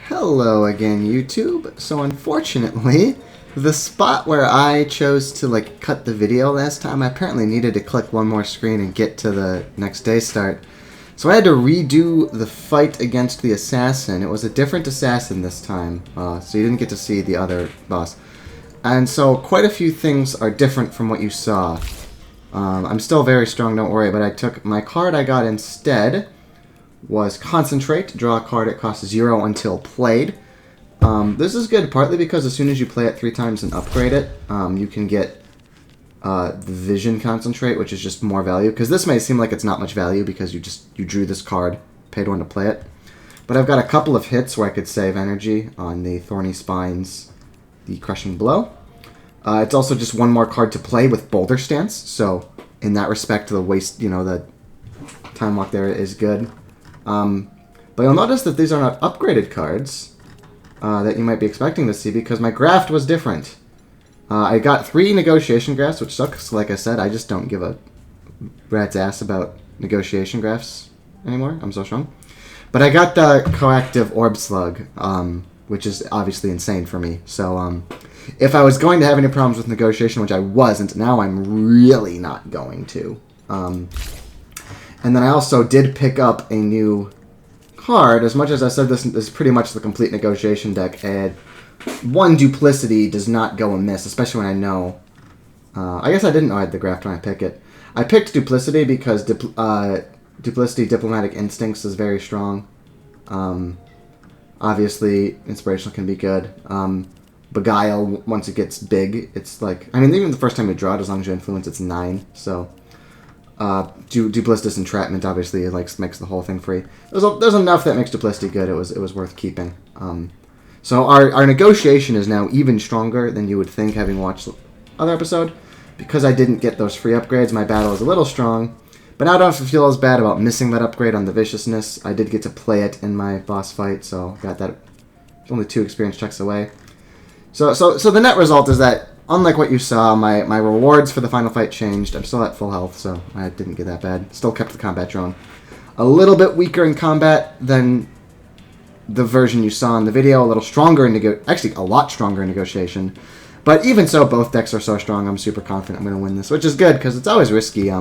Hello again, YouTube. So unfortunately, the spot where I chose to cut the video last time, I apparently needed to click one more screen and get to the next day start. So I had to redo the fight against the assassin. It was a different assassin this time, so you didn't get to see the other boss. And so quite a few things are different from what you saw. I'm still very strong, don't worry, but I took my card I got instead was Concentrate. Draw a card, it costs 0 until played. This is good partly because as soon as you play it 3 times and upgrade it, you can get the Vision Concentrate, which is just more value. Because this may seem like it's not much value because you drew this card, paid 1 to play it. But I've got a couple of hits where I could save energy on the Thorny Spines, the Crushing Blow. It's also just 1 more card to play with Boulder Stance, so in that respect, the the time walk there is good. But you'll notice that these are not upgraded cards that you might be expecting to see because my graft was different. I got 3 negotiation grafts, which sucks. Like I said, I just don't give a rat's ass about negotiation grafts anymore. I'm so strong. But I got the Coactive Orb Slug, which is obviously insane for me. So if I was going to have any problems with negotiation, which I wasn't, now I'm really not going to. And then I also did pick up a new card. As much as I said this is pretty much the complete negotiation deck, and 1 Duplicity does not go amiss, especially when I know... I guess I didn't know I had the graft when I picked it. I picked Duplicity because Duplicity Diplomatic Instincts is very strong. Obviously, Inspirational can be good. Beguile, once it gets big, it's like... I mean, even the first time you draw it, as long as you influence, it's 9, so... Duplicitous Entrapment obviously makes the whole thing free. There's enough that makes Duplicity good. It was worth keeping. So our negotiation is now even stronger than you would think having watched the other episode. Because I didn't get those free upgrades, my battle is a little strong. But now I don't feel as bad about missing that upgrade on the Viciousness. I did get to play it in my boss fight, so got that only 2 experience checks away. So the net result is that unlike what you saw, my rewards for the final fight changed. I'm still at full health, so I didn't get that bad. Still kept the combat drone. A little bit weaker in combat than the version you saw in the video. A little stronger in actually a lot stronger in negotiation. But even so, both decks are so strong, I'm super confident I'm going to win this, which is good because it's always risky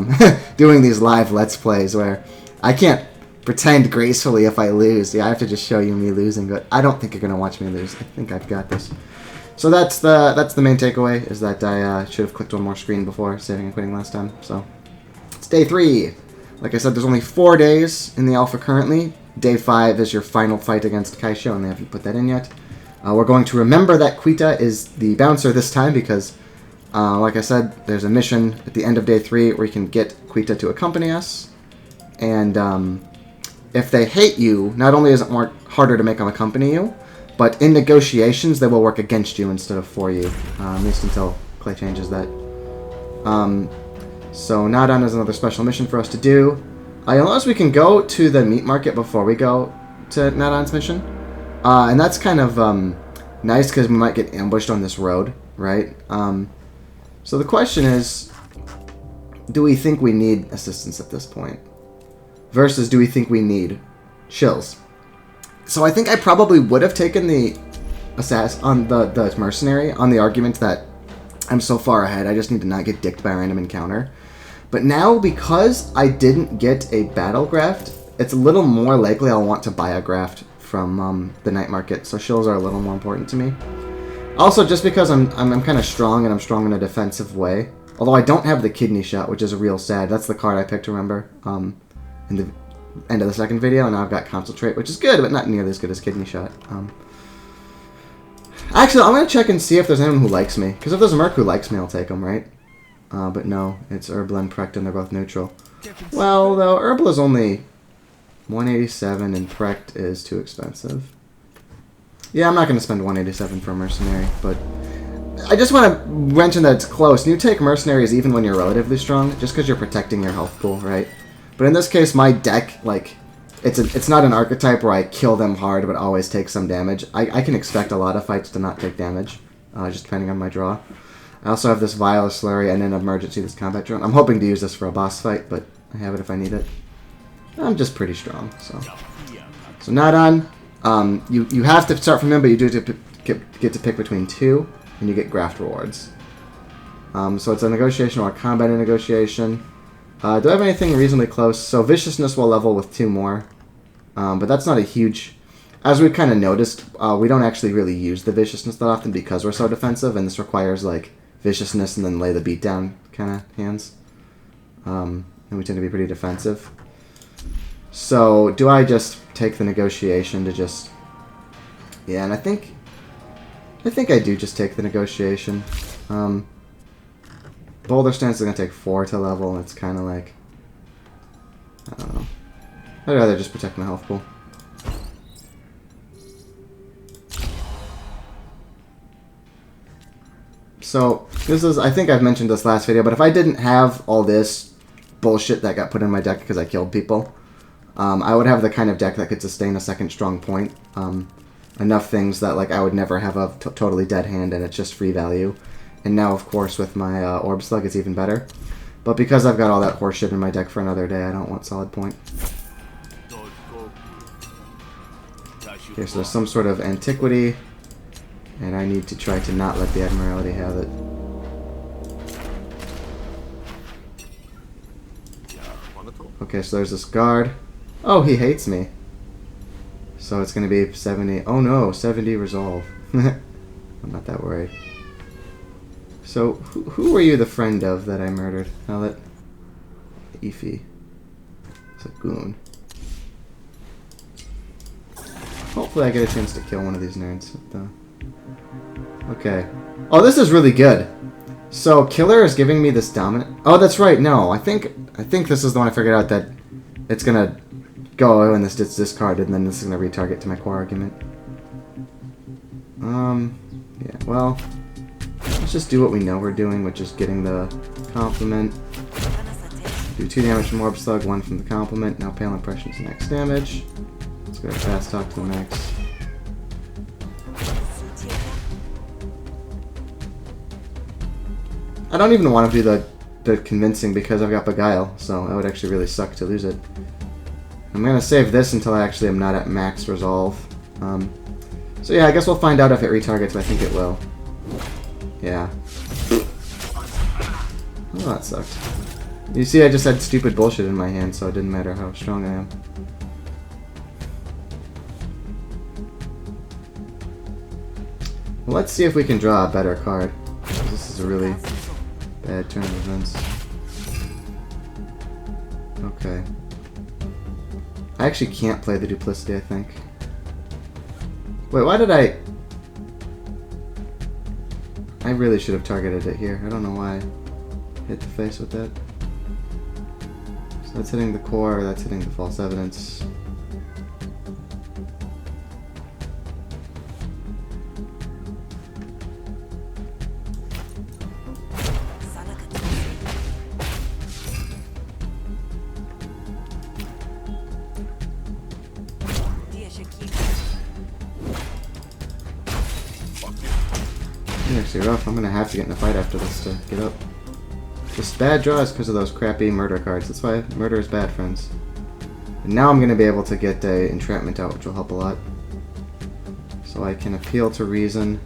doing these live Let's Plays where I can't pretend gracefully if I lose. Yeah, I have to just show you me losing, but I don't think you're going to watch me lose. I think I've got this. So that's the main takeaway, is that I should have clicked 1 more screen before saving and quitting last time. So it's day 3. Like I said, there's only 4 days in the alpha currently. Day 5 is your final fight against Kaisho, and they haven't put that in yet. We're going to remember that Quita is the bouncer this time because, like I said, there's a mission at the end of day 3 where you can get Quita to accompany us. And if they hate you, not only is it harder to make them accompany you, but in negotiations, they will work against you instead of for you, at least until Clay changes that. So Nadon is another special mission for us to do. You'll notice we can go to the meat market before we go to Nadon's mission. And that's kind of nice because we might get ambushed on this road, right? So the question is, do we think we need assistance at this point? Versus do we think we need shills? So I think I probably would have taken the assassin on the mercenary on the argument that I'm so far ahead, I just need to not get dicked by a random encounter. But now, because I didn't get a battle graft, it's a little more likely I'll want to buy a graft from the night market. So shills are a little more important to me. Also, just because I'm kind of strong and I'm strong in a defensive way. Although I don't have the kidney shot, which is a real sad. That's the card I picked, remember? In the end of the second video, and now I've got Concentrate, which is good, but not nearly as good as Kidney Shot. Actually, I'm going to check and see if there's anyone who likes me, because if there's a Merc who likes me, I'll take him, right? But no, it's Herbal and Prect, and they're both neutral. Well, though, Herbal is only 187, and Prect is too expensive. Yeah, I'm not going to spend 187 for a Mercenary, but I just want to mention that it's close. And you take Mercenaries even when you're relatively strong, just because you're protecting your health pool, right? But in this case, my deck, it's not an archetype where I kill them hard but always take some damage. I can expect a lot of fights to not take damage, just depending on my draw. I also have this Vile Slurry and an Emergency, this combat drone. I'm hoping to use this for a boss fight, but I have it if I need it. I'm just pretty strong, so. So Nadon, You have to start from him, but you do get to pick between 2, and you get graft rewards. So it's a negotiation or a combat negotiation. Do I have anything reasonably close? So viciousness will level with 2 more, but that's not a huge... As we've kind of noticed, we don't actually really use the viciousness that often because we're so defensive, and this requires like viciousness and then lay the beat down kind of hands. And we tend to be pretty defensive. So do I just take the negotiation to just... Yeah, and I think I do just take the negotiation. Boulder Stance is going to take 4 to level, and it's kind of like... I don't know. I'd rather just protect my health pool. So, this is... I think I've mentioned this last video, but if I didn't have all this bullshit that got put in my deck because I killed people, I would have the kind of deck that could sustain a second strong point. Enough things that like I would never have a totally dead hand, and it's just free value. And now, of course, with my Orb Slug, it's even better. But because I've got all that horseshit in my deck for another day, I don't want solid point. Okay, so there's some sort of antiquity, and I need to try to not let the Admiralty have it. Okay, so there's this guard. Oh, he hates me. So it's going to be 70... Oh no, 70 resolve. I'm not that worried. So, who were you the friend of that I murdered? Now that... Ify. It's a goon. Hopefully I get a chance to kill one of these nerds. Okay. Oh, this is really good. So, Killer is giving me this dominant... Oh, that's right, no. I think this is the one I figured out that it's gonna go and this gets discarded, and then this is gonna retarget to my core argument. Yeah, well... Let's just do what we know we're doing, which is getting the compliment. Do 2 damage from Orb Slug, 1 from the compliment. Now Pale Impression's max damage. Let's go fast talk to the max. I don't even want to do the convincing because I've got Beguile, so that would actually really suck to lose it. I'm going to save this until I actually am not at max resolve. So yeah, I guess we'll find out if it retargets, but I think it will. Yeah. Oh, that sucked. You see, I just had stupid bullshit in my hand, so it didn't matter how strong I am. Well, let's see if we can draw a better card. This is a really bad turn of events. Okay. I actually can't play the Duplicity, I think. Wait, why did I really should have targeted it here. I don't know why I hit the face with that. So that's hitting the core, that's hitting the false evidence. Actually rough. I'm gonna have to get in a fight after this to get up. This bad draw is because of those crappy murder cards. That's why murder is bad, friends. And now I'm gonna be able to get a entrapment out, which will help a lot. So I can appeal to reason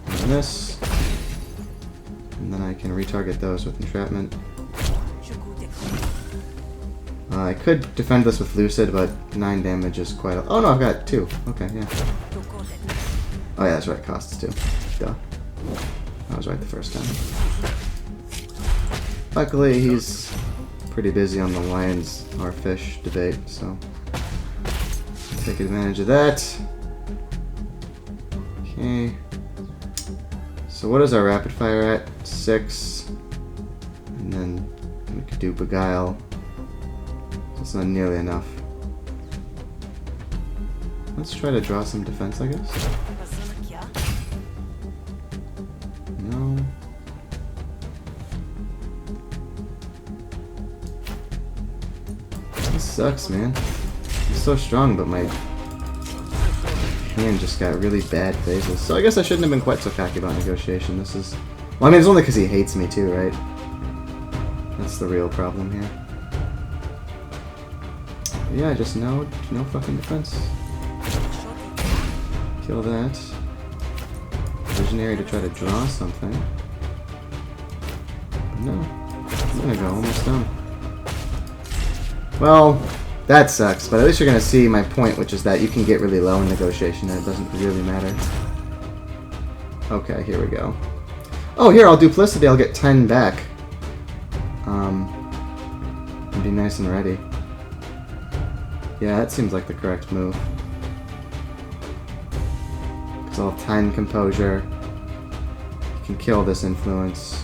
on this, and then I can retarget those with entrapment. I could defend this with lucid, but 9 damage is quite a... Oh no, I've got 2. Okay, yeah. Oh yeah, that's right, it costs 2. Duh. I was right the first time. Luckily, he's pretty busy on the lions or fish debate, so take advantage of that. Okay. So what is our rapid fire at? 6. And then we could do Beguile. That's not nearly enough. Let's try to draw some defense, I guess. No. This sucks, man. He's so strong, but my hand just got really bad phases. So I guess I shouldn't have been quite so cocky about negotiation. This is... Well, I mean, it's only because he hates me too, right? That's the real problem here. Yeah, just no fucking defense. Kill that. Visionary to try to draw something. But no. I'm gonna go almost done. Well, that sucks, but at least you're gonna see my point, which is that you can get really low in negotiation and it doesn't really matter. Okay, here we go. Oh, here, I'll duplicity, I'll get 10 back. And be nice and ready. Yeah, that seems like the correct move. Because I'll 10 composure. You can kill this influence.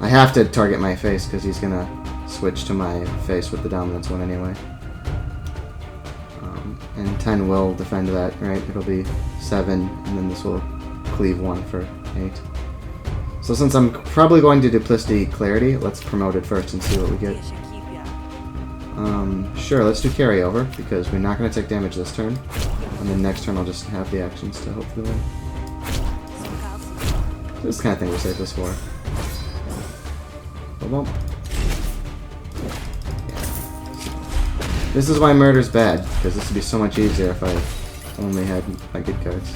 I have to target my face because he's gonna switch to my face with the dominance one anyway. And 10 will defend that, right? It'll be 7, and then this will cleave 1 for 8. So since I'm probably going to duplicity clarity, let's promote it first and see what we get. Sure, let's do carryover, because we're not going to take damage this turn. And then next turn I'll just have the actions to hopefully win. This kind of thing we save this for. Bump. This is why murder's bad, because this would be so much easier if I only had my good cards.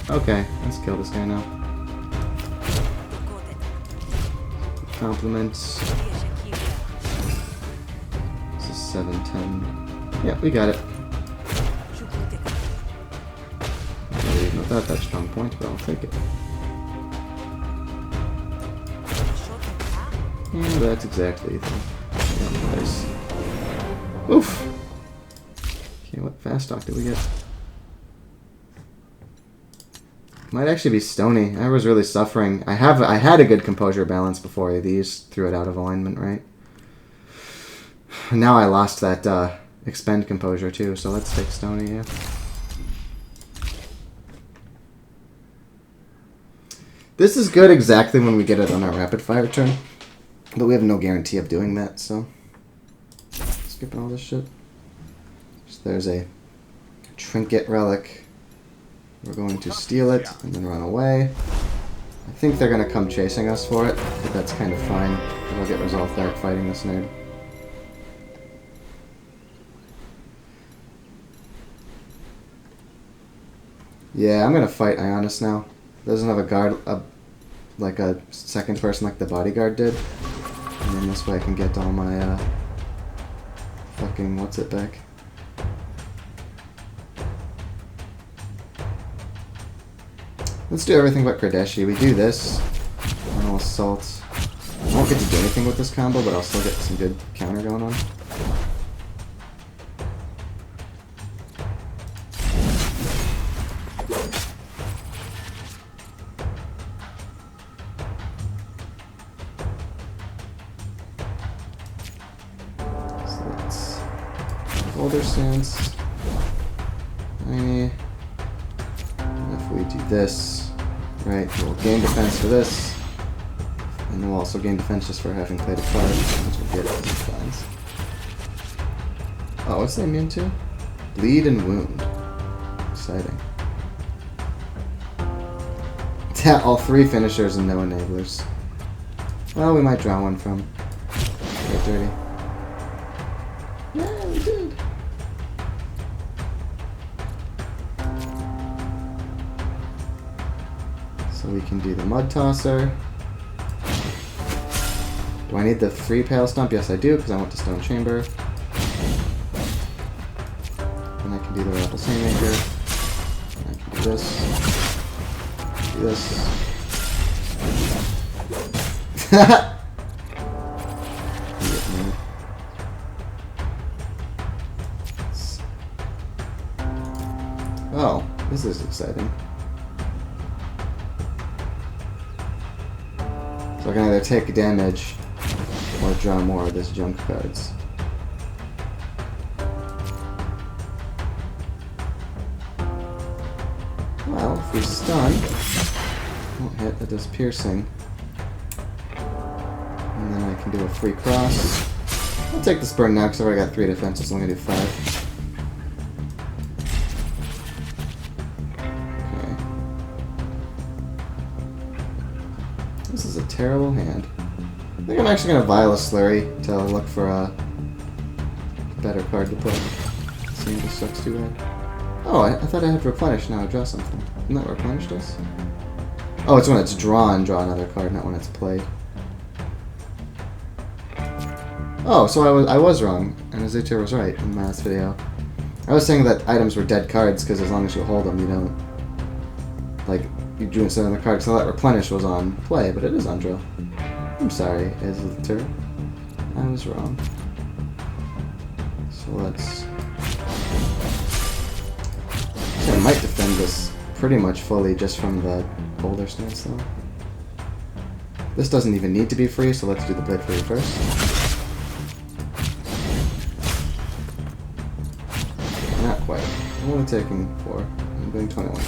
Okay, let's kill this guy now. Compliments. This is 7, 10. Yeah, we got it. Not that strong point, but I'll take it. And that's exactly the place. Oof! Okay, what fast talk did we get? Might actually be Stony. I was really suffering. I had a good composure balance before these threw it out of alignment, right? Now I lost that expend composure too, so let's take Stony, yeah. This is good exactly when we get it on our rapid fire turn, but we have no guarantee of doing that, so skipping all this shit. So there's a trinket relic. We're going to steal it and then run away. I think they're going to come chasing us for it, but that's kind of fine. We'll get resolved back fighting this nerd. Yeah, I'm going to fight Ionis now. Doesn't have a guard, like a second person like the bodyguard did. And then this way I can get all my, fucking, what's it back? Let's do everything but Pradeshi. We do this. Final Assault. I won't get to do anything with this combo, but I'll still get some good counter going on. So let's Boulder Stance. Tiny. If we do this, right, we'll gain defense for this, and then we'll also gain defense just for having played a card, which we'll get as defense. Oh, what's that immune to? Bleed and Wound. Exciting. All 3 finishers and no enablers. Well, we might draw one from. Get dirty. Yeah, we did. So we can do the Mud Tosser. Do I need the free Pale Stomp? Yes, I do, because I went to Stone Chamber. And I can do the Rapple Saintmaker. And I can do this. Do this. Oh, this is exciting. So I can either take damage or draw more of this junk cards. Well, if we stun, won't hit, that does piercing. And then I can do a free cross. I'll take this burn now because I've already got 3 defenses, so I'm going to do 5. This is a terrible hand. I think I'm actually going to Vial a Slurry to look for a better card to put. This game just sucks too bad. Oh, I thought I had replenished. Now I draw something. Isn't that what replenish does? Oh, it's when it's drawn, draw another card, not when it's played. Oh, so I was wrong, and Azutir was right in the last video. I was saying that items were dead cards because as long as you hold them, you don't... Like, you drew instead of the card, so that replenish was on play, but it is on draw. I'm sorry, Azutir. I was wrong. So let's... So I might defend this pretty much fully just from the boulder stance, though. This doesn't even need to be free, so let's do the blade free first. Not quite. I'm only taking 4. I'm doing 21.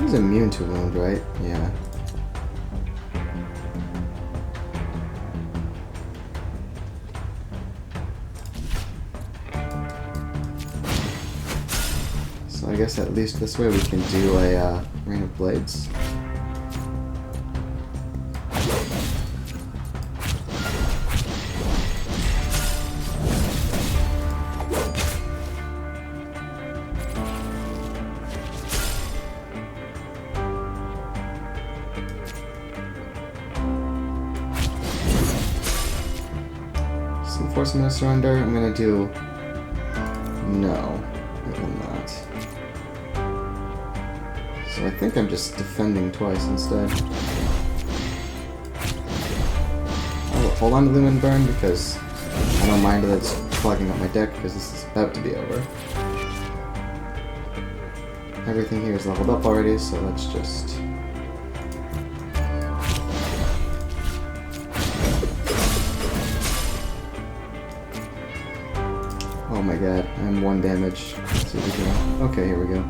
He's immune to wound, right? Yeah. So I guess at least this way we can do a Rain of Blades. Some force him to surrender. I'm gonna do no, it will not. So I think I'm just defending twice instead. I'll hold on to Lumen Burn because I don't mind that it's clogging up my deck because this is about to be over. Everything here is leveled up already, so let's just... Oh my god, I'm 1 damage. Let's see what we go. Okay, here we go.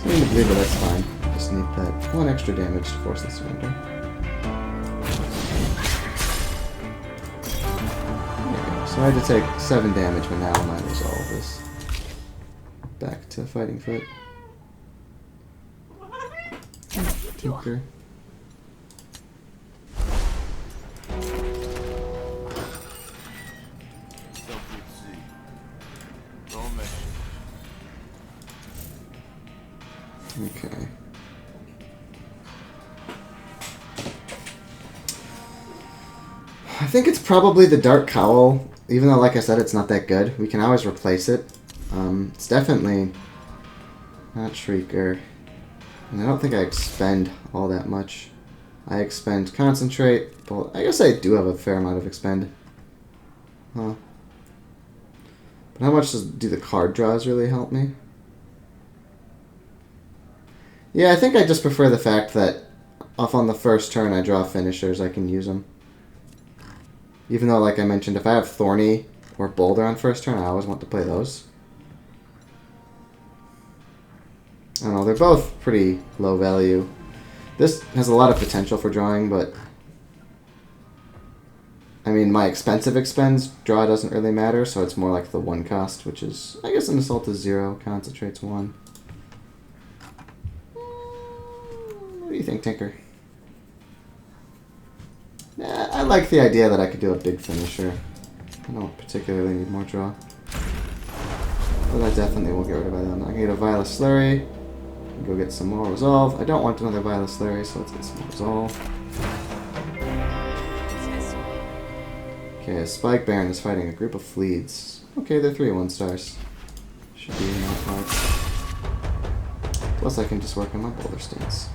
So I need to believe it, that's fine. Just need that 1 extra damage to force the surrender. So I had to take 7 damage, but now my resolve is back to fighting fit. Tinker. Okay. I think it's probably the Dark Cowl, even though, like I said, it's not that good. We can always replace it. It's definitely not Shrieker. And I don't think I expend all that much. I expend Concentrate, but I guess I do have a fair amount of expend. Huh. But how much do the card draws really help me? Yeah, I think I just prefer the fact that off on the first turn I draw finishers, I can use them. Even though, like I mentioned, if I have Thorny or Boulder on first turn, I always want to play those. I don't know, they're both pretty low value. This has a lot of potential for drawing, but... I mean, my expensive expends, draw doesn't really matter, so it's more like the 1 cost, which is... I guess an Assault is 0, Concentrate's 1. What do you think, Tinker? Yeah, I like the idea that I could do a big finisher. I don't particularly need more draw. But I definitely will get rid of them. I can get a Violet Slurry. Go get some more resolve. I don't want another Violet Slurry, so let's get some more resolve. Okay, a Spike Baron is fighting a group of Fleets. Okay, they're 3/1 stars. Should be not hard. Plus I can just work on my Boulder stance.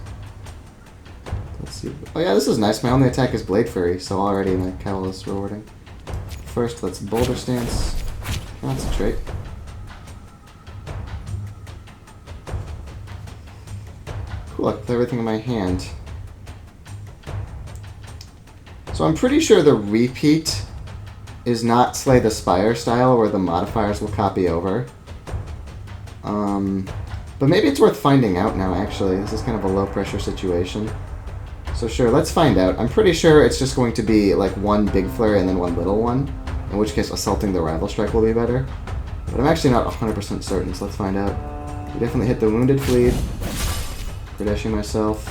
Let's see. Oh yeah, this is nice. My only attack is Blade Fury, so already my cowl is rewarding. First, let's Boulder stance. Concentrate. Cool, I put everything in my hand. So I'm pretty sure the repeat is not Slay the Spire style, where the modifiers will copy over. But maybe it's worth finding out now, actually. This is kind of a low-pressure situation. So sure, let's find out. I'm pretty sure it's just going to be like 1 big flurry and then 1 little one, in which case assaulting the rival strike will be better. But I'm actually not 100% certain, so let's find out. We definitely hit the wounded fleet. Predeshing myself.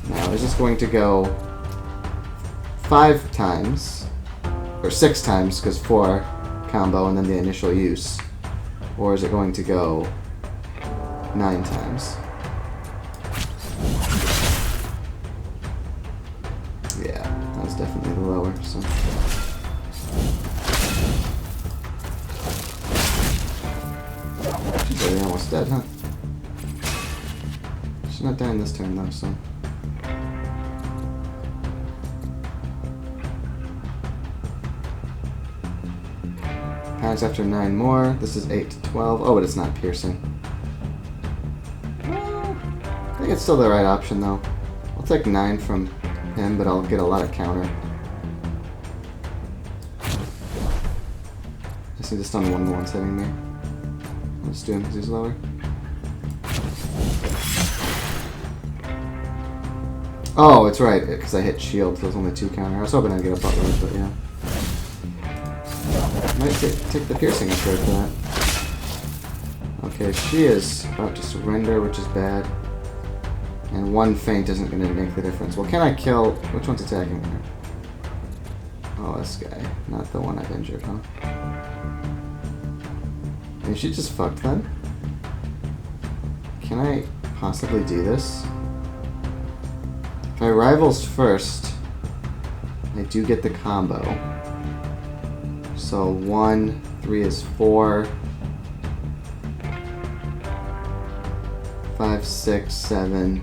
Now is this going to go 5 times, or 6 times, because 4 combo and then the initial use, or is it going to go 9 times? Yeah, that was definitely the lower, so. She's already almost dead, huh? She's not dying this turn though, so. Panics after 9 more. This is 8 to 12. Oh, but it's not piercing. I think it's still the right option though. I'll take 9 from him, but I'll get a lot of counter. I just need to stun one more one's hitting me. I'll just do him because he's lower. Oh, it's right, because I hit shield, so there's only 2 counter. I was hoping I'd get a butler, but yeah. Might take the piercing approach for that. Okay, she is about to surrender, which is bad. And 1 feint isn't going to make the difference. Well, can I kill... Which one's attacking her? Oh, this guy. Not the one I've injured, huh? Is she just fucked then? Can I possibly do this? If I rivals first, I do get the combo. So 1, 3 is 4, 5, 6, 7.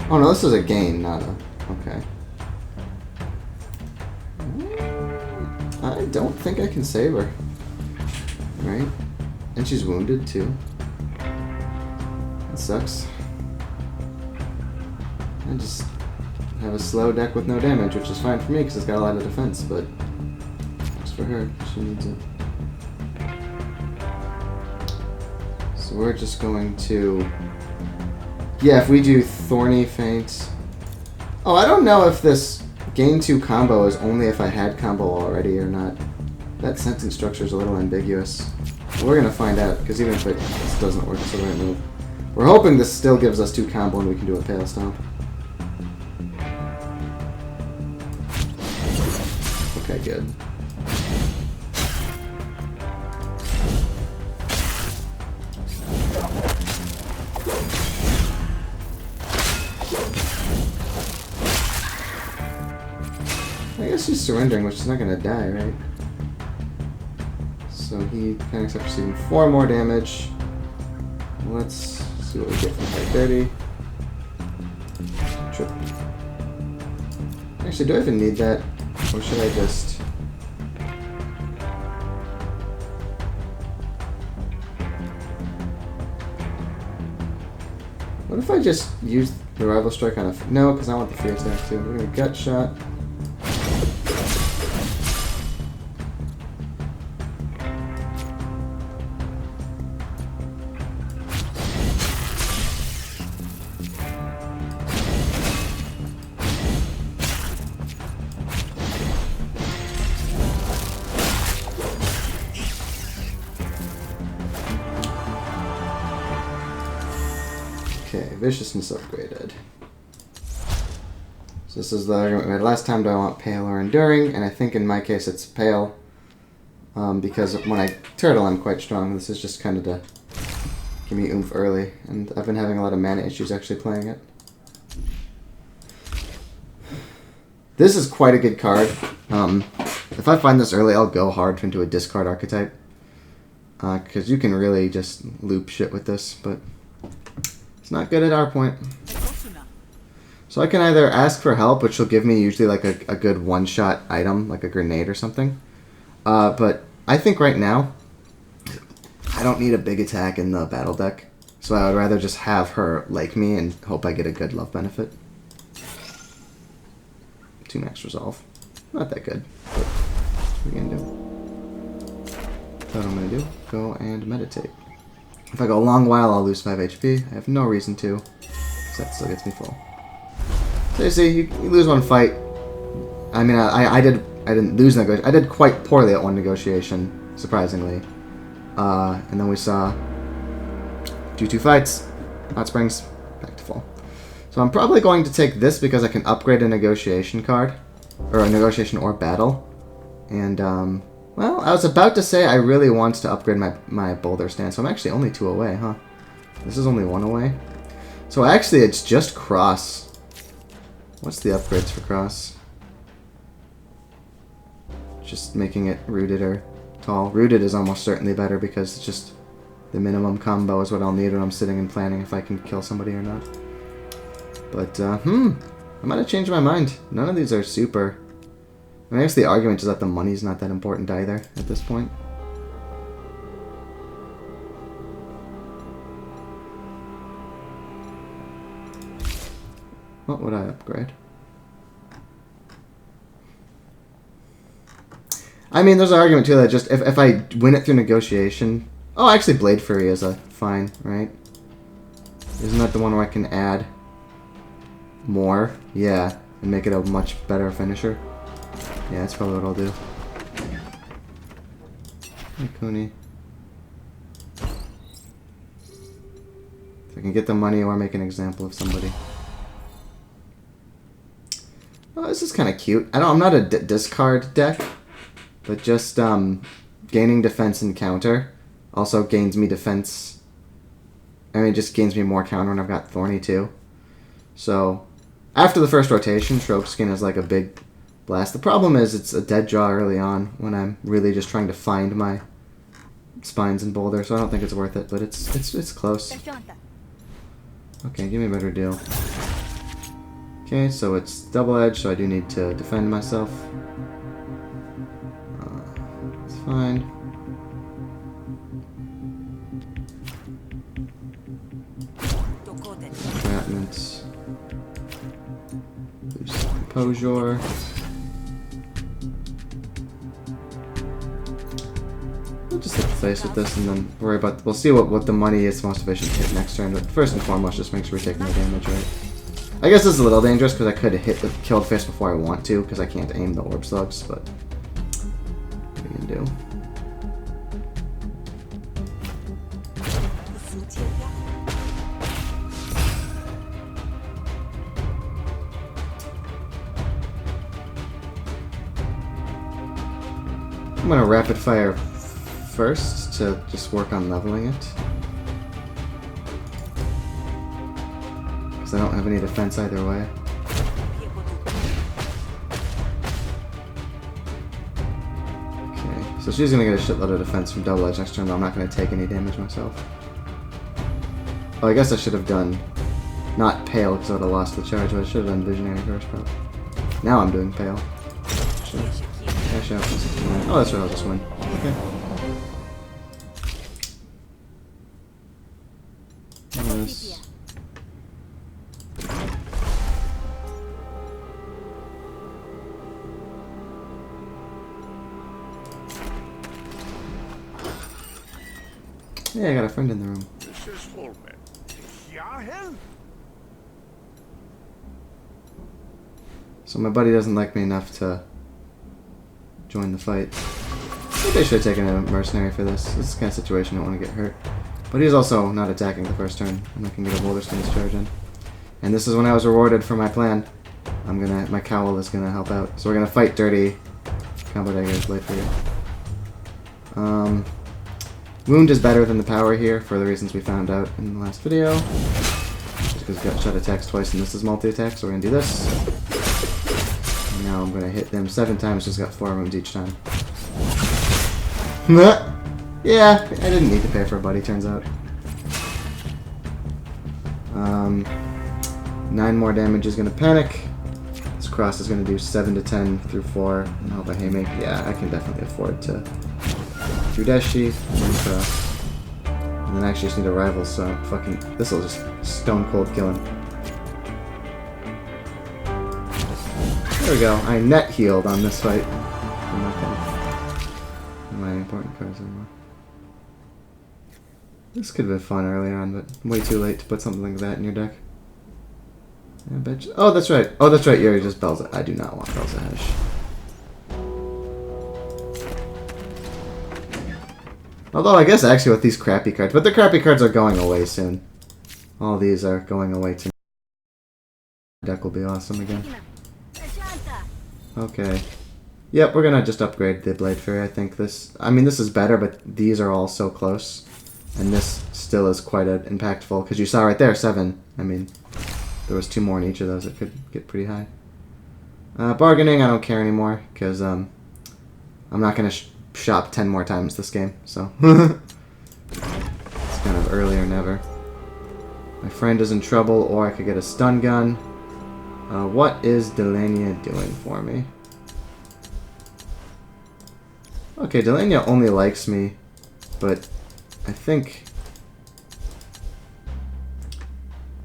Oh no, this is a gain, not a... Okay. I don't think I can save her. Right? And she's wounded too. That sucks. I just have a slow deck with no damage, which is fine for me because it's got a lot of defense, but it's for her. She needs it. So we're just going to... Yeah, if we do Thorny Feint... Oh, I don't know if this gain 2 combo is only if I had combo already or not. That sentence structure is a little ambiguous. We're going to find out, because even if this doesn't work, it's the right move. We're hoping this still gives us 2 combo and we can do a Pale Stomp. Okay, good. I guess she's surrendering, which is not going to die, right? So he panics after receiving 4 more damage. Let's see what we get from High Dirty. Triple. Actually, do I even need that? Or should I just... What if I just use the Rival Strike on a... No, because I want the free attack too. We're going to Gut Shot. Okay, Viciousness upgraded. So this is the argument we had last time. Do I want Pale or Enduring? And I think in my case it's Pale. Because when I turtle I'm quite strong. This is just kind of to give me oomph early. And I've been having a lot of mana issues actually playing it. This is quite a good card. If I find this early, I'll go hard into a discard archetype. Because you can really just loop shit with this, but... Not good at our point. So I can either ask for help, which will give me usually like a good one-shot item, like a grenade or something. But I think right now, I don't need a big attack in the battle deck. So I would rather just have her like me and hope I get a good love benefit. 2 max resolve. Not that good, but what are we gonna do? What I'm gonna do, go and meditate. If I go a long while, I'll lose 5 HP. I have no reason to, because that still gets me full. So you see, you lose 1 fight. I mean, I didn't lose negotiation. I did quite poorly at 1 negotiation, surprisingly. And then we saw do 2 fights, Hot Springs, back to full. So I'm probably going to take this because I can upgrade a negotiation card. Or a negotiation or battle. And, well, I was about to say I really want to upgrade my boulder stand. So I'm actually only 2 away, huh? This is only 1 away. So actually it's just cross. What's the upgrades for cross? Just making it rooted or tall. Rooted is almost certainly better because it's just the minimum combo is what I'll need when I'm sitting and planning if I can kill somebody or not. But, I might have changed my mind. None of these are super. I guess the argument is that the money's not that important either at this point. What would I upgrade? I mean, there's an argument too that just if I win it through negotiation... Oh, actually Blade Fury is a fine, right? Isn't that the one where I can add more? Yeah, and make it a much better finisher. Yeah, that's probably what I'll do. Hey, Cooney. If I can get the money or make an example of somebody. Oh, this is kind of cute. I'm not a discard deck, but just gaining defense and counter also gains me defense. I mean, it just gains me more counter when I've got Thorny too. So, after the first rotation, Stroke Skin is like a big blast. The problem is it's a dead draw early on when I'm really just trying to find my spines and boulder, so I don't think it's worth it, but it's close. Okay, give me a better deal. Okay, so it's double edge, so I do need to defend myself. It's fine. Entrapments. Lose composure. We'll just hit the face with this and then worry about... We'll see what the money is most efficient to hit next turn, but first and foremost, just make sure we're taking the damage right. I guess this is a little dangerous because I could have hit the killed face before I want to because I can't aim the orb slugs, but what are you gonna do? I'm gonna rapid fire first to just work on leveling it. I don't have any defense either way. Okay, so she's gonna get a shitload of defense from double edge next turn, but I'm not gonna take any damage myself. Oh, I guess I should have done not pale because I would have lost the charge, but I should have done visionary first, probably. Now I'm doing pale. Actually, oh, that's right, I'll just win. Okay. Yes. Yeah, I got a friend in the room. So my buddy doesn't like me enough to join the fight. I think I should have taken a mercenary for this. This is the kind of situation I don't want to get hurt. But he's also not attacking the first turn, and I can get a boulder stance charge in. And this is when I was rewarded for my plan. My cowl is gonna help out. So we're gonna fight dirty. Combo daggers, Blade Fury. Wound is better than the power here for the reasons we found out in the last video. Just because gut shot attacks twice and this is multi-attack, so we're gonna do this. And now I'm gonna hit them 7 times, just got 4 wounds each time. Yeah, I didn't need to pay for a buddy, turns out. 9 more damage is gonna panic. This cross is gonna do 7 to 10 through 4. And I hope I haymaker. Yeah, I can definitely afford to do Dash Sheath, and then I actually just need a rival, so fucking this'll just stone cold kill him. There we go. I net healed on this fight. I'm not gonna my important cards anymore. This could have been fun earlier on, but way too late to put something like that in your deck. I bet you. Oh, that's right. Oh, that's right. Yuri just Bells. I do not want Bells Ash. Although I guess actually with these crappy cards, but the crappy cards are going away soon. All these are going away too. Deck will be awesome again. Okay. Yep, we're gonna just upgrade the Blade Fairy. I think this... I mean, this is better, but these are all so close. And this still is quite impactful, because you saw right there, 7. I mean, there was 2 more in each of those. It could get pretty high. Bargaining, I don't care anymore, because I'm not gonna shop 10 more times this game, so... It's kind of early or never. My friend is in trouble, or I could get a stun gun. What is Delania doing for me? Okay, Delania only likes me, but I think...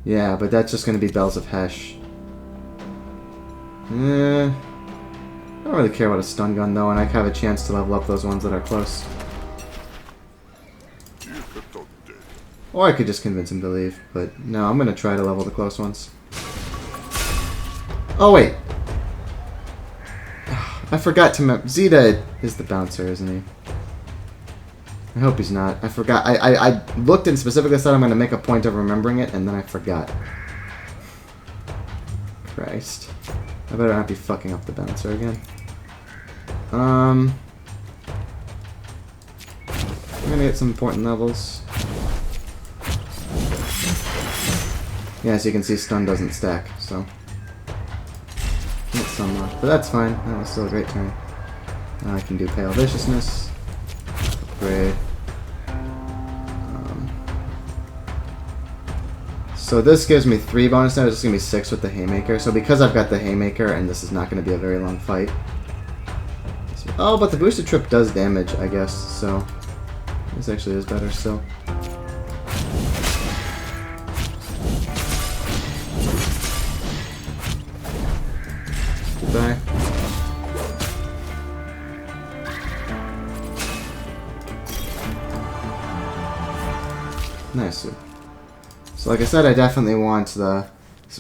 Yeah, but that's just going to be Bells of Hesh. I don't really care about a stun gun, though, and I have a chance to level up those ones that are close. Or I could just convince him to leave, but no, I'm going to try to level the close ones. Oh, wait. I forgot to remember. Zeta is the bouncer, isn't he? I hope he's not. I forgot. I looked and specifically said I'm going to make a point of remembering it, and then I forgot. Christ. I better not be fucking up the bouncer again. I'm going to get some important levels. Yeah, as you can see, stun doesn't stack, so... Can't stun lock, but that's fine. That was still a great turn. Now I can do Pale Viciousness. Upgrade. So this gives me 3 bonus now. It's just going to be 6 with the Haymaker. So because I've got the Haymaker, and this is not going to be a very long fight. Oh, but the boosted trip does damage, I guess, so... This actually is better still. Goodbye. Nice. So like I said, I definitely want the...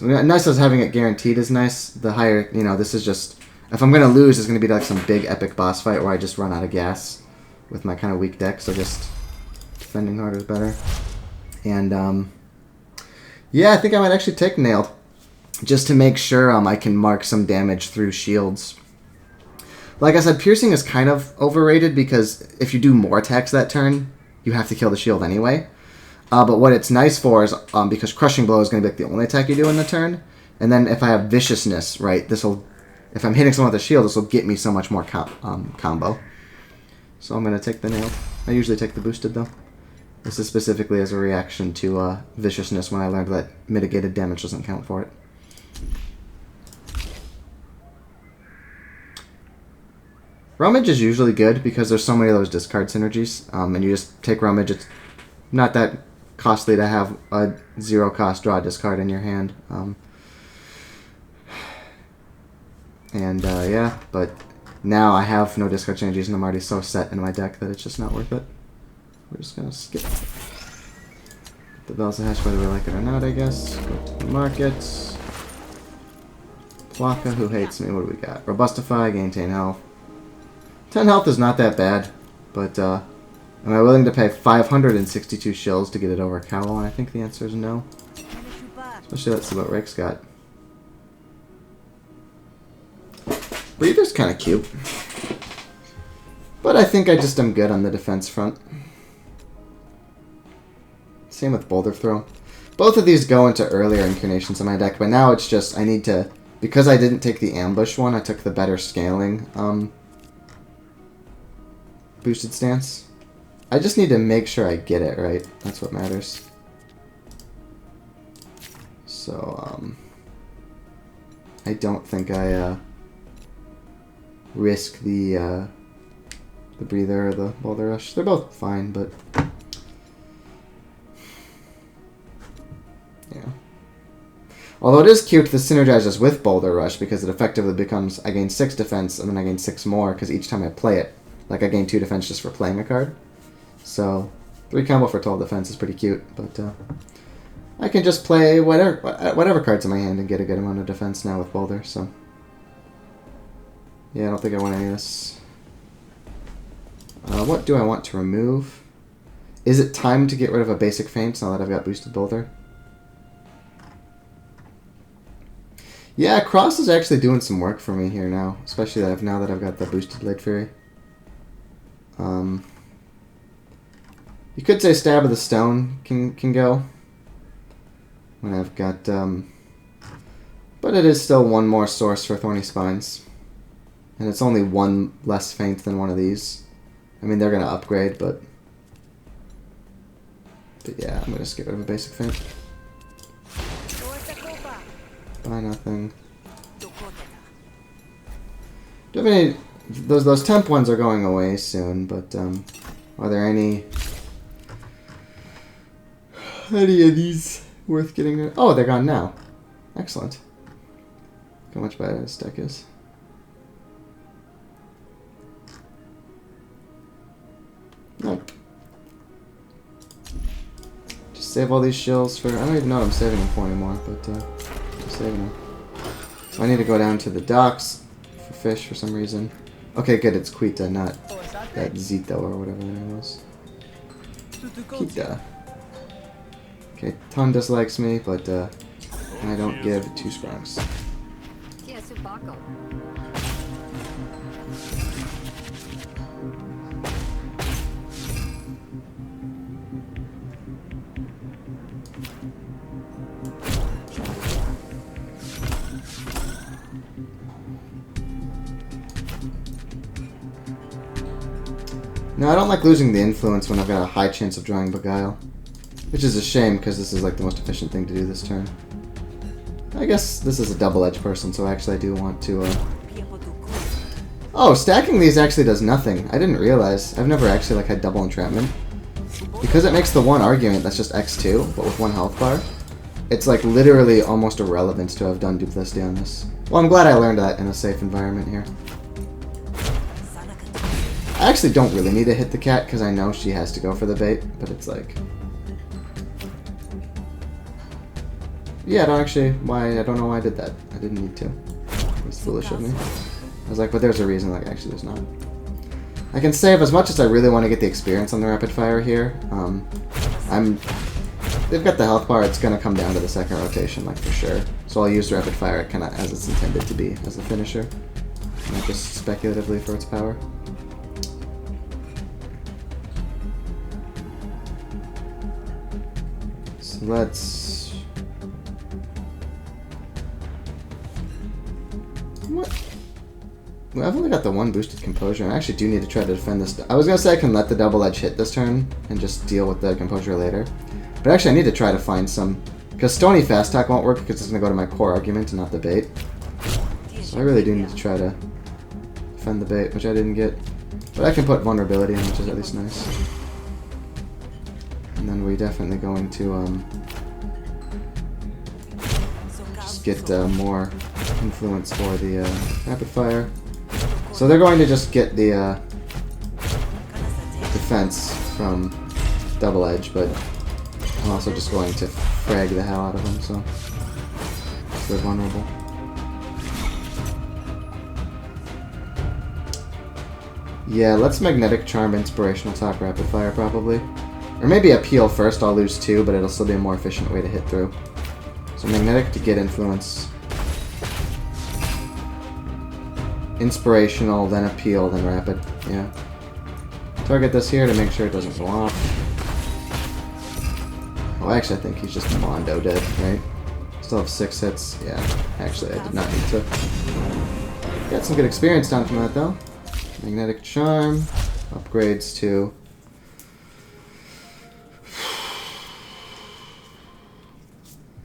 Nice as having it guaranteed is nice. The higher, you know, this is just... If I'm going to lose, it's going to be like some big epic boss fight where I just run out of gas with my kind of weak deck, so just defending harder is better. And, yeah, I think I might actually take Nailed. Just to make sure I can mark some damage through shields. Like I said, Piercing is kind of overrated because if you do more attacks that turn, you have to kill the shield anyway. But what it's nice for is, because Crushing Blow is going to be like the only attack you do in the turn, and then if I have Viciousness, right, this'll... If I'm hitting someone with a shield, this will get me so much more combo. So I'm going to take the Nailed. I usually take the Boosted, though. This is specifically as a reaction to Viciousness when I learned that mitigated damage doesn't count for it. Rummage is usually good because there's so many of those discard synergies, and you just take Rummage. It's not that costly to have a 0-cost draw discard in your hand. Yeah, but now I have no discard synergies, and I'm already so set in my deck that it's just not worth it. We're just going to skip the Bells of Hesh, whether we like it or not, I guess. Go to the market. Plaka, who hates me. What do we got? Robustify, gain 10 health. 10 health is not that bad, but am I willing to pay 562 shills to get it over Cowl? And I think the answer is no. Especially let's see what Rick's got. Breather's kind of cute. But I think I just am good on the defense front. Same with Boulder Throw. Both of these go into earlier incarnations in my deck, but now it's just I need to... Because I didn't take the ambush one, I took the better scaling boosted stance. I just need to make sure I get it right. That's what matters. So, I don't think I risk the Breather or the Boulder Rush. They're both fine, but... Yeah. Although it is cute, this synergizes with Boulder Rush because it effectively becomes I gain 6 defense and then I gain 6 more because each time I play it, like I gain 2 defense just for playing a card. So 3 combo for 12 defense is pretty cute, but I can just play whatever cards in my hand and get a good amount of defense now with Boulder. So yeah, I don't think I want any of this. What do I want to remove? Is it time to get rid of a basic feint now that I've got boosted Boulder? Yeah, Cross is actually doing some work for me here now, especially now that I've got the boosted Blade Fury. You could say Stab of the Stone can go when I've got, but it is still one more source for Thorny Spines, and it's only one less feint than one of these. I mean, they're gonna upgrade, but yeah, I'm gonna just get rid of a basic feint. Buy nothing. Do you have any? Those temp ones are going away soon, but are there any of these worth getting rid of? Oh, they're gone now. Excellent. Look how much better this deck is. Nope. Just save all these shills for... I don't even know what I'm saving them for anymore, but I'm saving them. So I need to go down to the docks for fish for some reason. Okay, good, it's Quita, not that Zito or whatever the name was. Quita. Okay, Ton dislikes me, but I don't give 2 scrunks. No, I don't like losing the influence when I've got a high chance of drawing Beguile. Which is a shame, because this is like the most efficient thing to do this turn. I guess this is a double-edged person, so actually I do want to... Oh, stacking these actually does nothing. I didn't realize. I've never actually had double entrapment. Because it makes the one argument that's just X2, but with 1 health bar, it's like literally almost irrelevant to have done duplicity on this. Well, I'm glad I learned that in a safe environment here. I actually don't really need to hit the cat because I know she has to go for the bait, but it's like... Yeah, I don't know why I did that. I didn't need to. It was foolish of me. I was like, but there's a reason, actually there's not. I can save as much as I really want to get the experience on the rapid fire here. They've got the health bar, it's gonna come down to the second rotation, for sure. So I'll use the rapid fire kinda as it's intended to be, as a finisher. Not just speculatively for its power. So let's... What? Well, I've only got the 1 boosted composure, and I actually do need to try to defend this. I was gonna say I can let the double edge hit this turn and just deal with the composure later. But actually I need to try to find some... Because Stony Fast Talk won't work because it's gonna go to my core argument and not the bait. So I really do need to try to defend the bait, which I didn't get. But I can put vulnerability in, which is at least nice. And then we're definitely going to just get more influence for the rapid fire. So they're going to just get the defense from double edge, but I'm also just going to frag the hell out of them, so they're vulnerable. Yeah, let's Magnetic Charm, Inspirational Talk, Rapid Fire probably. Or maybe Appeal first, I'll lose 2, but it'll still be a more efficient way to hit through. So Magnetic to get influence. Inspirational, then Appeal, then Rapid. Yeah. Target this here to make sure it doesn't go off. Oh, actually I think he's just Mondo dead, right? Still have 6 hits. Yeah, actually I did not need to. Got some good experience down from that though. Magnetic Charm. Upgrades to...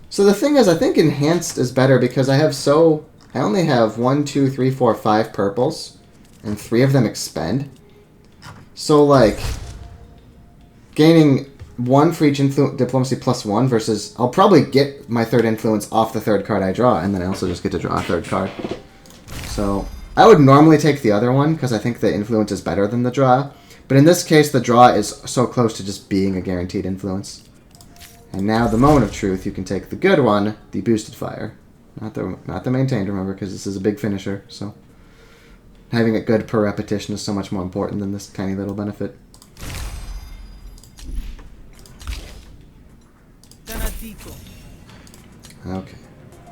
So the thing is, I think Enhanced is better because I only have 1, 2, 3, 4, 5 purples, and 3 of them expend. So, gaining 1 for each diplomacy plus 1 versus... I'll probably get my 3rd influence off the 3rd card I draw, and then I also just get to draw a 3rd card. So, I would normally take the other one, because I think the influence is better than the draw. But in this case, the draw is so close to just being a guaranteed influence. And now, the moment of truth, you can take the good one, the boosted fire. Not the maintained, remember, because this is a big finisher, so... Having it good per repetition is so much more important than this tiny little benefit. Okay.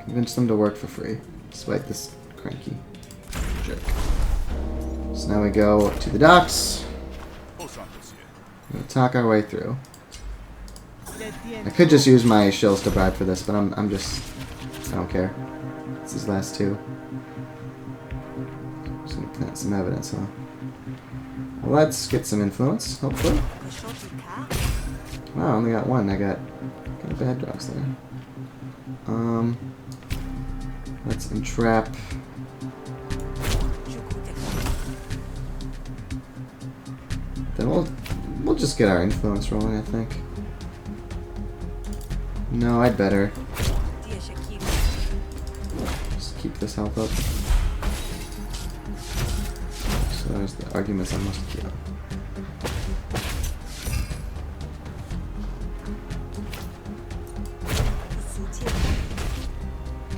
Convince them to work for free, despite this cranky jerk. So now we go to the docks. We'll talk our way through. I could just use my shills to bribe for this, but I don't care. It's these last two. Just gonna plant some evidence, huh? Well, let's get some influence, hopefully. Wow, I only got one. I got bad drops there. Let's entrap. Then we'll just get our influence rolling, I think. No, I'd better just keep this health up. So there's the arguments I must keep.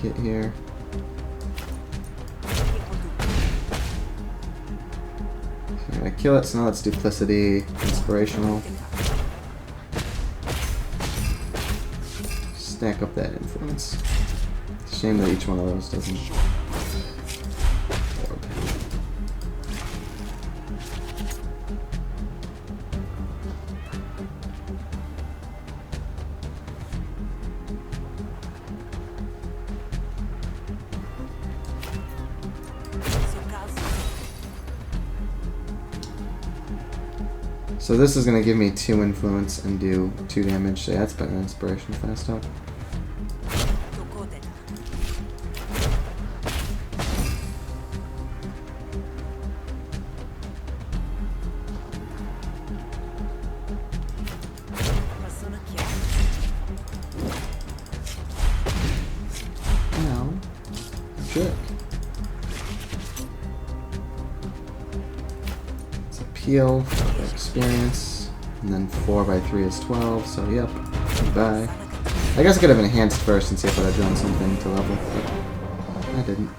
Get here. So I kill it, so now let's duplicity, inspirational. Stack up that influence. It's a shame that each one of those doesn't. So this is going to give me 2 influence and do 2 damage. So yeah, that's better than inspiration fast up. Ow. Jerk. Let's appeal. Experience, and then 4 by 3 is 12, so yep, goodbye. I guess I could have enhanced first and see if I had done something to level, but I didn't.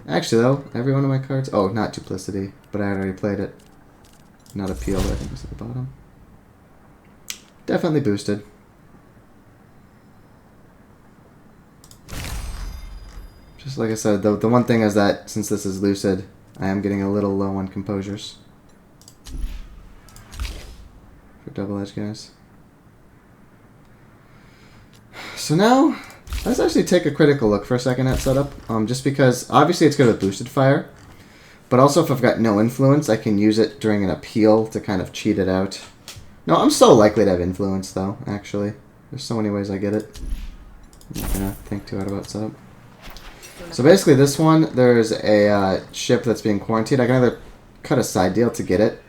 Actually though, every one of my cards, oh, not duplicity, but I had already played it. Not appeal, I think was at the bottom. Definitely boosted. Just like I said, the one thing is that since this is lucid, I am getting a little low on composures. For double edge guys. So now, let's actually take a critical look for a second at setup. Just because, obviously it's good with boosted fire. But also if I've got no influence, I can use it during an appeal to kind of cheat it out. No, I'm so likely to have influence though, actually. There's so many ways I get it. I'm not gonna think too hard about setup. So basically this one, there's a ship that's being quarantined. I can either cut a side deal to get it.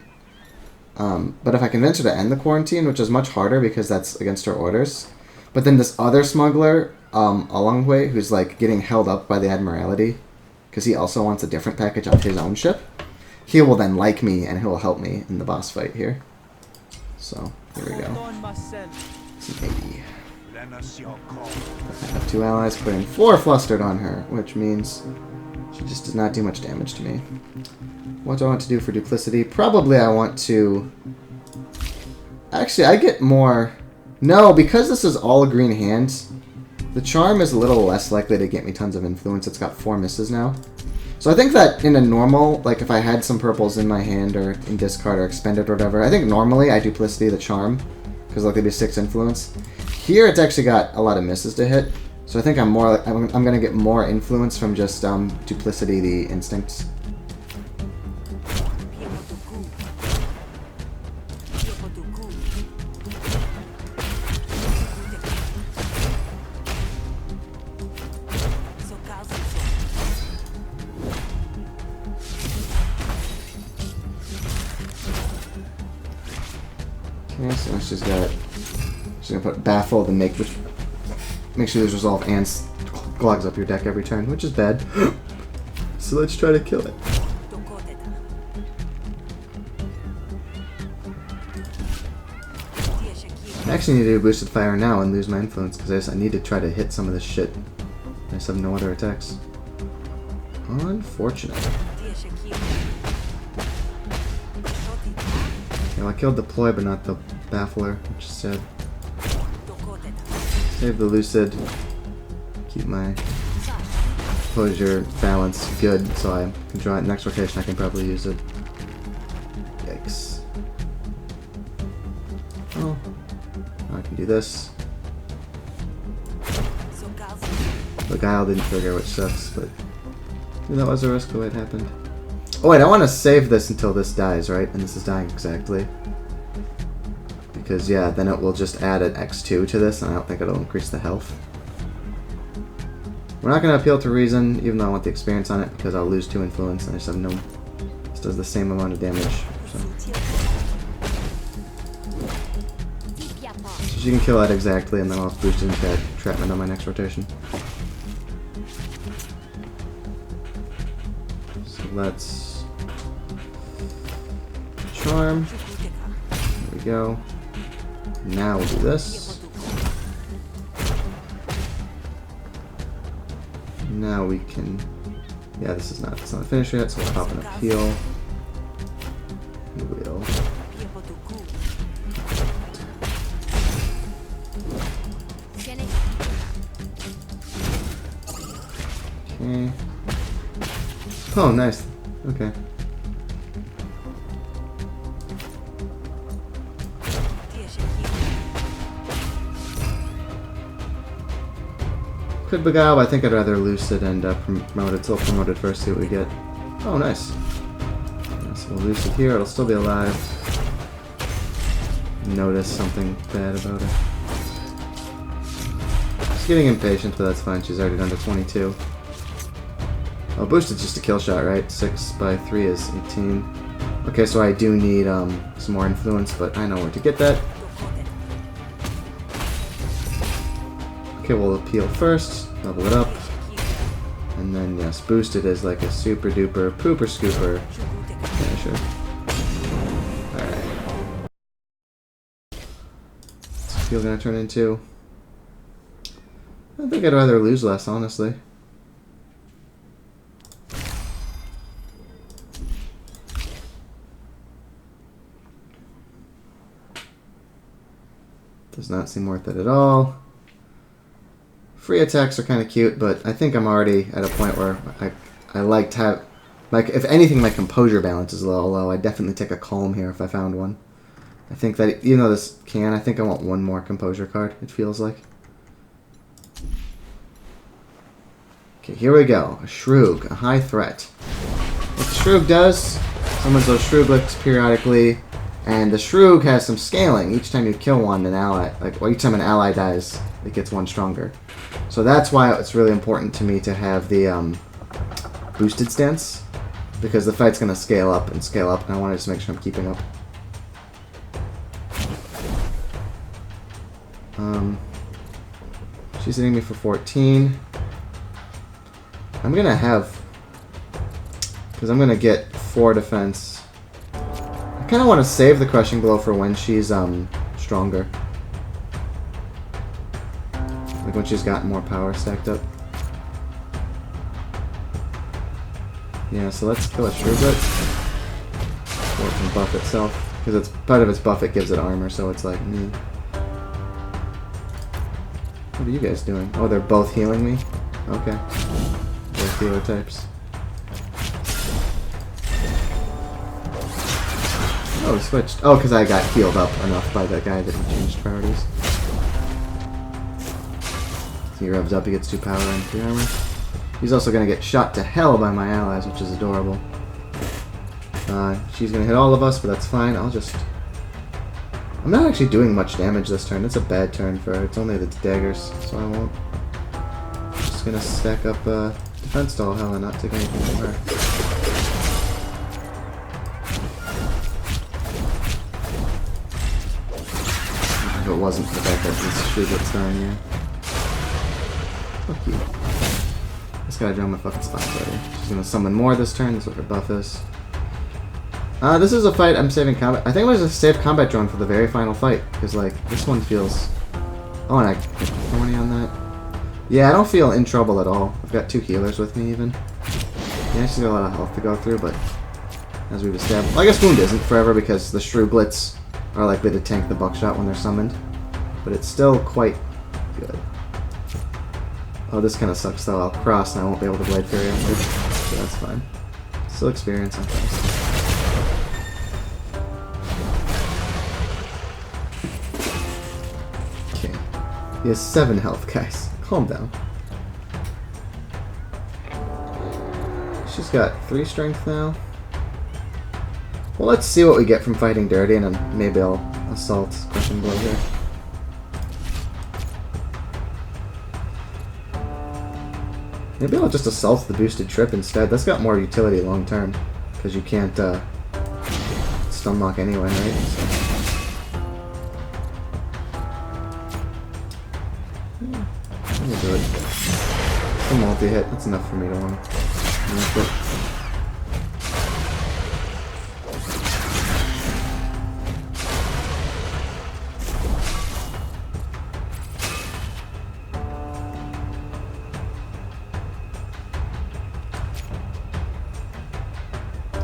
But if I convince her to end the quarantine, which is much harder because that's against her orders. But then this other smuggler, Alongway, who's like getting held up by the Admiralty, because he also wants a different package on his own ship, he will then like me and he'll help me in the boss fight here. So, here we go. It's an 80. I have 2 allies putting 4 flustered on her, which means she just does not do much damage to me. What do I want to do for duplicity? Probably I want to... Actually, I get more... No, because this is all green hands, the charm is a little less likely to get me tons of influence. It's got 4 misses now. So I think that in a normal, like if I had some purples in my hand or in discard or expended or whatever, I think normally I duplicity the charm, because like there'd be 6 influence. Here it's actually got a lot of misses to hit, so I think I'm going to get more influence from just duplicity the instincts. Okay, so now she's got... She's gonna put Baffle to make sure there's resolve and clogs up your deck every turn, which is bad. So let's try to kill it. I actually need to do boosted fire now and lose my influence because I need to try to hit some of this shit. I just have no other attacks. Unfortunate. Well, I killed the ploy, but not the baffler, which is sad. Save the lucid. keep my composure balance good, so I can draw it. Next rotation I can probably use it. Yikes. Oh, I can do this. The guile didn't trigger, which sucks, but that was a risk the way it happened. Oh wait, I want to save this until this dies, right? And this is dying exactly. Because yeah, then it will just add an X2 to this, and I don't think it'll increase the health. We're not going to appeal to reason, even though I want the experience on it, because I'll lose 2 influence, and I just have no... This does the same amount of damage, so... So she can kill that exactly, and then I'll have boosted entrapment on my next rotation. So let's... Charm. There we go. Now we'll do this. Now we can... Yeah, it's not finished yet, so we'll pop an appeal. We will... Okay. Oh, nice. Okay. Could beguile, but I think I'd rather lucid and promote it. Still promoted first, see what we get. Oh, nice. So we'll lucid here, it'll still be alive. Notice something bad about it. She's getting impatient, but that's fine. She's already done to 22. Oh, boosted's just a kill shot, right? 6 by 3 is 18. Okay, so I do need some more influence, but I know where to get that. Okay, we'll appeal first, level it up, and then yes, boosted is like a super duper pooper scooper finisher. Alright. What's appeal gonna turn into? I think I'd rather lose less, honestly. Does not seem worth it at all. Free attacks are kind of cute, but I think I'm already at a point where I like to have... Like, if anything, my composure balance is a little low. I'd definitely take a calm here if I found one. I think that, even though this can, I think I want one more composure card, it feels like. Okay, here we go. A Shroog, a high threat. What the Shroog does, summons those Shrooglets periodically, and the Shroog has some scaling. Each time you kill one, an ally, well, each time an ally dies, it gets one stronger. So that's why it's really important to me to have the boosted stance, because the fight's going to scale up, and I want to just make sure I'm keeping up. She's hitting me for 14. I'm going to have... Because I'm going to get 4 defense. I kind of want to save the Crushing Blow for when she's stronger. Like when she's got more power stacked up. Yeah, so let's kill a Shrewdlet. Or it can buff itself. Because it's part of its buff, it gives it armor, so it's like me. What are you guys doing? Oh, they're both healing me? Okay. Both healer types. Oh, we switched. Oh, because I got healed up enough by that guy that he changed priorities. So he revs up, he gets 2 power and 3 armor. He's also going to get shot to hell by my allies, which is adorable. She's going to hit all of us, but that's fine. I'm not actually doing much damage this turn. It's a bad turn for her. It's only the daggers, so I won't. I'm just going to stack up defense to all hell and not take anything from her. If it wasn't for the fact that this Shrewdlet's dying here. Fuck you. I just gotta draw my fucking spots already. She's gonna summon more this turn. That's what her buff is. This is a fight I'm saving combat. I think I'm gonna save combat drone for the very final fight. Because, like, this one feels... Oh, and I get 20 on that. Yeah, I don't feel in trouble at all. I've got 2 healers with me, even. Yeah, she's got a lot of health to go through, but... As we've established... Well, I guess Wound isn't forever because the Shrooglets are likely to tank the buckshot when they're summoned. But it's still quite good. Oh, this kind of sucks though. I'll cross and I won't be able to Blade Fury after. So that's fine. Still experience on first. Okay. He has 7 health, guys. Calm down. She's got 3 strength now. Well, let's see what we get from fighting dirty, and then maybe I'll assault Crushing Blow here. Maybe I'll just assault the boosted trip instead. That's got more utility long term, because you can't stun lock anyway, right? So. I'm gonna do it. It's a multi-hit. That's enough for me to want to make it.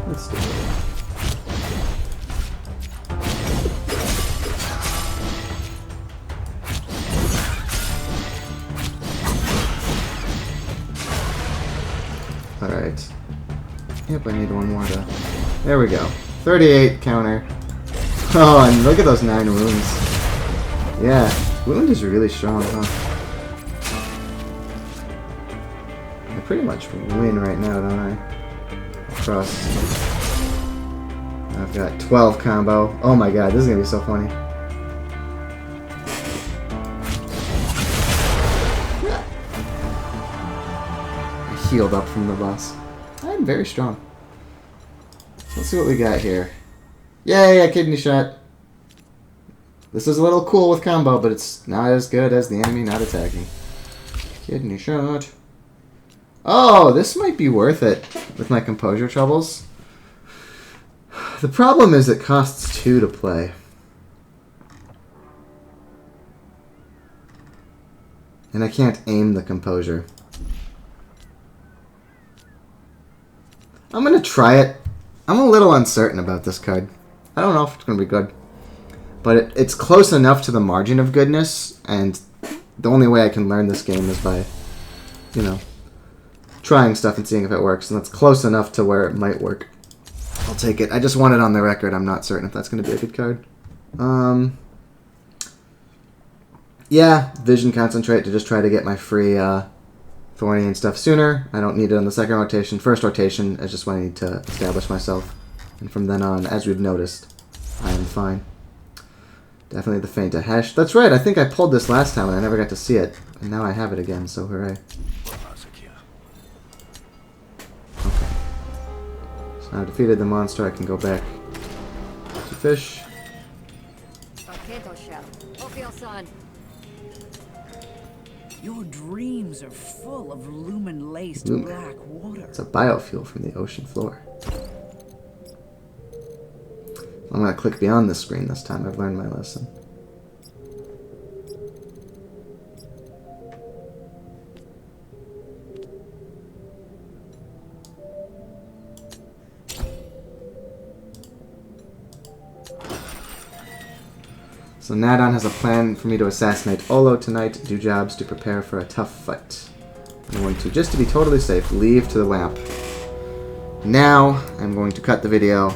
Let's do it. Alright. Yep, I need one more to... There we go. 38 counter. Oh, and look at those 9 wounds. Yeah, wound is really strong, huh? I pretty much win right now, don't I? Cross. I've got 12 combo. Oh my god, this is gonna be so funny. I healed up from the boss. I'm very strong. Let's see what we got here. Yay, a kidney shot. This is a little cool with combo, but it's not as good as the enemy not attacking. Kidney shot. Oh, this might be worth it with my composure troubles. The problem is it costs 2 to play. And I can't aim the composure. I'm going to try it. I'm a little uncertain about this card. I don't know if it's going to be good. But it's close enough to the margin of goodness, and the only way I can learn this game is by, you know, trying stuff and seeing if it works, and that's close enough to where it might work. I'll take it. I just want it on the record. I'm not certain if that's going to be a good card. Yeah, Vision Concentrate to just try to get my free Thorny and stuff sooner. I don't need it on the second rotation. First rotation is just when I need to establish myself. And from then on, as we've noticed, I am fine. Definitely the Feint of Hesh. That's right, I think I pulled this last time and I never got to see it. And now I have it again, so hooray. Okay. So now I've defeated the monster, I can go back to fish. Your dreams are full of lumen-laced black water. It's a biofuel from the ocean floor. I'm going to click beyond the screen this time. I've learned my lesson. So Nadon has a plan for me to assassinate Olo tonight, do jobs to prepare for a tough fight. I'm going to, just to be totally safe, leave to the lamp. Now, I'm going to cut the video.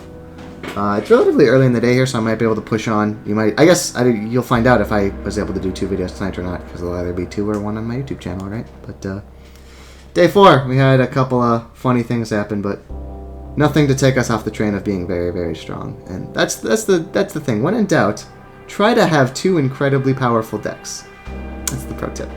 It's relatively early in the day here, so I might be able to push on. I guess you'll find out if I was able to do 2 videos tonight or not, because it'll either be 2 or 1 on my YouTube channel, right? But day 4, we had a couple of funny things happen, but nothing to take us off the train of being very, very strong. And that's the thing. When in doubt, try to have 2 incredibly powerful decks. That's the pro tip.